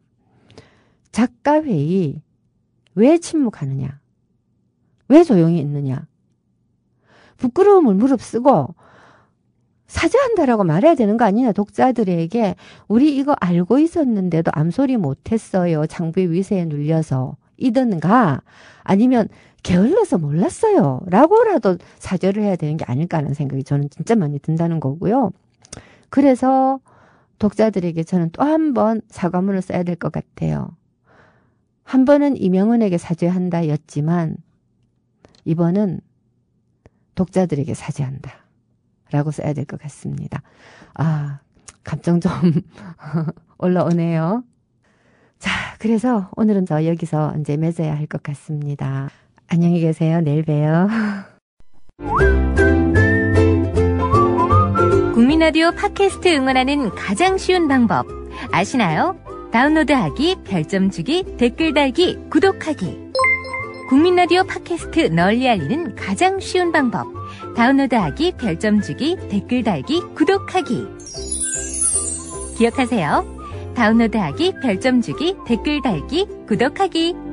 작가회의 왜 침묵하느냐? 왜 조용히 있느냐? 부끄러움을 무릅쓰고 사죄한다라고 말해야 되는 거 아니냐? 독자들에게 우리 이거 알고 있었는데도 암소리 못했어요. 창부의 위세에 눌려서 이든가 아니면 게을러서 몰랐어요. 라고라도 사죄를 해야 되는 게 아닐까 하는 생각이 저는 진짜 많이 든다는 거고요. 그래서 독자들에게 저는 또 한 번 사과문을 써야 될 것 같아요. 한 번은 이명은에게 사죄한다 였지만 이번은 독자들에게 사죄한다 라고 써야 될 것 같습니다. 아, 감정 좀 올라오네요. 자, 그래서 오늘은 저 여기서 이제 맺어야 할 것 같습니다. 안녕히 계세요. 내일 봬요.
국민라디오 팟캐스트 응원하는 가장 쉬운 방법 아시나요? 다운로드하기, 별점 주기, 댓글 달기, 구독하기. 국민라디오 팟캐스트 널리 알리는 가장 쉬운 방법. 다운로드하기, 별점 주기, 댓글 달기, 구독하기. 기억하세요. 다운로드하기, 별점 주기, 댓글 달기, 구독하기.